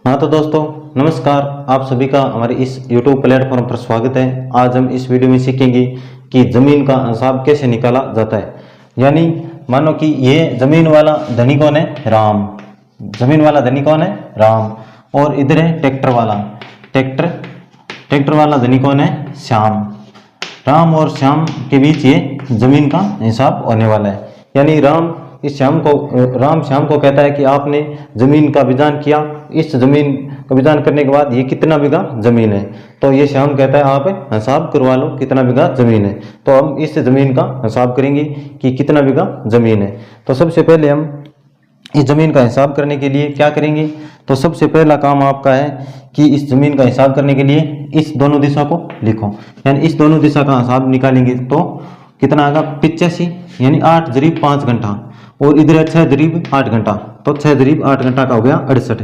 हाँ तो दोस्तों नमस्कार, आप सभी का हमारे इस YouTube प्लेटफॉर्म पर स्वागत है। आज हम इस वीडियो में सीखेंगे कि ज़मीन का हिसाब कैसे निकाला जाता है। यानी मानो कि ये ज़मीन वाला धनी कौन है? राम। ज़मीन वाला धनी कौन है? राम। और इधर है ट्रैक्टर वाला, ट्रैक्टर वाला धनी कौन है? श्याम। राम और श्याम के बीच ये ज़मीन का हिसाब होने वाला है। यानी राम श्याम को कहता है कि आपने ज़मीन का बीजान किया, इस ज़मीन का बीजान करने के बाद ये कितना बीघा ज़मीन है। तो ये श्याम कहता है आप हिसाब करवा लो कितना बीघा ज़मीन है। तो हम इस ज़मीन का हिसाब करेंगे कि कितना बीघा ज़मीन है। तो सबसे पहले हम इस ज़मीन का हिसाब करने के लिए क्या करेंगे, तो सबसे पहला काम आपका है कि इस ज़मीन का हिसाब करने के लिए इस दोनों दिशा को लिखो। यानी इस दोनों दिशा का हिसाब निकालेंगे तो कितना आएगा? 85, यानी 8 × 5 घंटा। और इधर 6 × 8 घंटा, तो 6 × 8 घंटा का हो गया 68।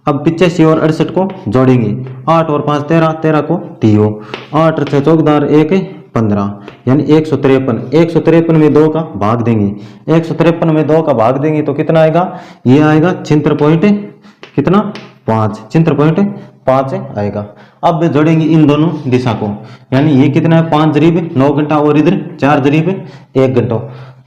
अब 85 और 68 को जोड़ेंगे, 8 और 5 13, 13 को दियो, 8 और 6 14 1 15, यानी 153। 153 में 2 का भाग देंगे, 153 में 2 का भाग देंगे तो कितना आएगा? ये आएगा 76.5 आएगा। अब जोड़ेंगे इन दोनों दिशा को, यानी ये कितना है? 5 × 9 घंटा और इधर 4 × 1 घंटा।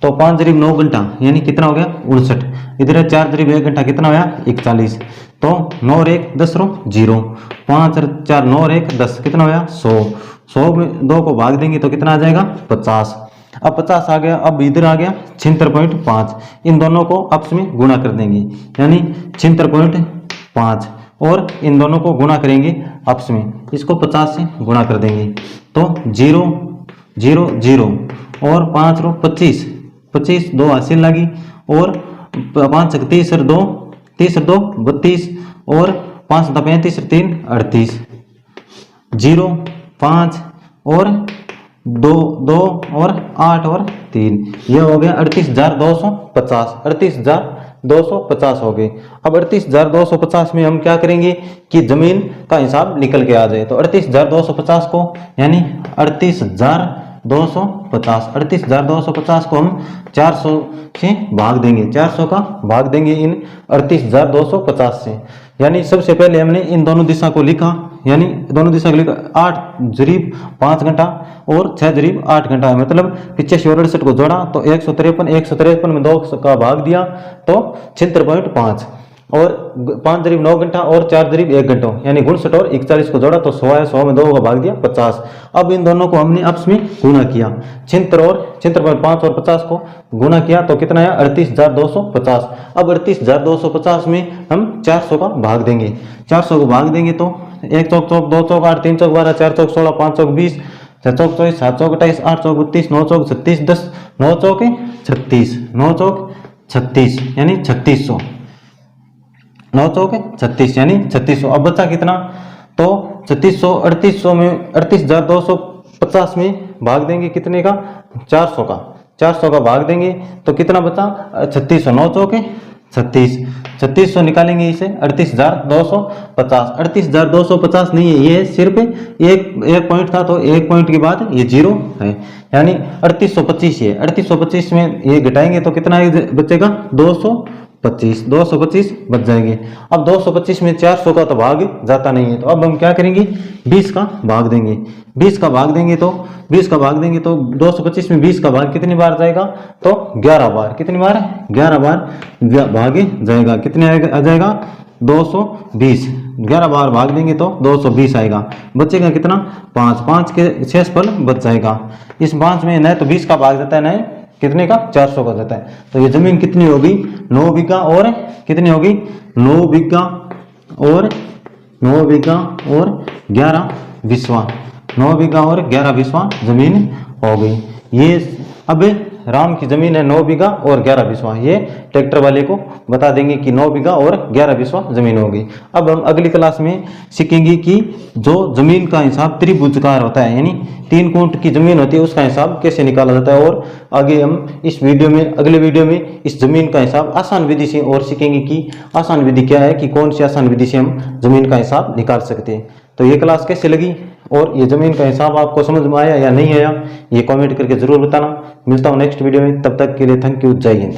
तो 5 × 9 घंटा यानी कितना हो गया? 59। इधर है 4 × 1 घंटा, कितना होया? 41। तो 9 और 1 10 0, 5 और 4 9 और 1 10, कितना होया? 100। 100 में 2 को भाग देंगे तो कितना आ जाएगा? 50। अब 50 आ गया। अब इधर आ गया 76.5, इन दोनों को आपस में गुणा कर देंगे, यानी 76.5 और इन दोनों को गुणा करेंगे आपस में, इसको 50 से गुणा कर देंगे तो 0 0 0 और 5 रो 25, 25 2 हासिल लगी और 5 30 और 2 30 और 2 32 और 5 35 और 3 38, 0 5 और 2 2 और 8 और 3, यह हो गया 38,250। 38,250 हो गए। अब 38,250 में हम क्या करेंगे कि जमीन का हिसाब निकल के आ जाए। तो 38,250 को यानी 38,250 को हम 400 से भाग देंगे, 400 का भाग देंगे इन 38,250 से। यानी सबसे पहले हमने इन दोनों दिशा को लिखा, यानी दोनों दिशा को लिखा 8 × 5 घंटा और 6 × 8 घंटा, मतलब 85 और 68 को जोड़ा तो 153 में 2 का भाग दिया तो 76.5 और 5 × 9 घंटा और 4 × 1 घंटा, यानी 59 और 41 को जोड़ा तो 100 है, 100 में 2 का भाग दिया 50। अब इन दोनों को हमने आपस में गुणा किया, 76.5 और 50 को गुणा किया तो कितना है? 38,250। अब 38,250 में हम 400 का भाग देंगे, 400 को भाग देंगे तो 1 चौक 2 चौक 8 3 चौक 12 4 चौक 16 5 चौक 20 6 चौक 24 7 चौक 28 8 चौक 32 9 चौक 36 10 9 चौक 36 9 चौक 36 यानी 3600, 9 चौक 36 यानी 3600। अब बचा कितना? तो 3600 3800 में 38,250 में भाग देंगे कितने का? 400 का, 400 का भाग देंगे तो कितना बचा? 3600, 9 चौक 36, 3600 निकालेंगे इसे 38,250। 38,250 नहीं है, ये सिर्फ एक पॉइंट था तो एक पॉइंट के बाद ये 0 है, यानी 3825 है। 3825 में ये घटाएंगे तो कितना बचेगा? 225 बच जाएंगे। अब 225 में 400 का तो भाग जाता नहीं है, तो अब हम क्या करेंगे? 20 का भाग देंगे, 20 का भाग देंगे तो 225 में 20 का भाग कितनी बार जाएगा? तो 11 बार। कितनी बार? 11 बार भागे जाएगा। कितने आ जाएगा? 220। 11 बार भाग देंगे तो 220 आएगा। बचेगा कितना? 5। 5 के शेषफल बच जाएगा। इस 5 में न तो 20 का भाग जाता है, न कितने का? 400 का जाता है। तो ये जमीन कितनी होगी? 9 बीघा और कितनी होगी? 9 बीघा और 11 बिस्वा, 9 बीघा और 11 बिस्वा जमीन हो गई। ये अब राम की जमीन है 9 बीघा और 11 बिस्वा, ये ट्रैक्टर वाले को बता देंगे कि 9 बीघा और 11 बिस्वा जमीन होगी। अब हम अगली क्लास में सीखेंगे कि जो जमीन का हिसाब त्रिभुजकार होता है, यानी 3 कूट की जमीन होती है, उसका हिसाब कैसे निकाला जाता है। और आगे हम अगले वीडियो में इस जमीन का हिसाब आसान विधि से और सीखेंगे कि आसान विधि क्या है, कि कौन सी आसान विधि से हम जमीन का हिसाब निकाल सकते हैं। तो ये क्लास कैसे लगी और ये जमीन का हिसाब आपको समझ में आया या नहीं आया, ये कमेंट करके जरूर बताना। मिलता हूँ नेक्स्ट वीडियो में, तब तक के लिए थैंक यू, जय हिंद।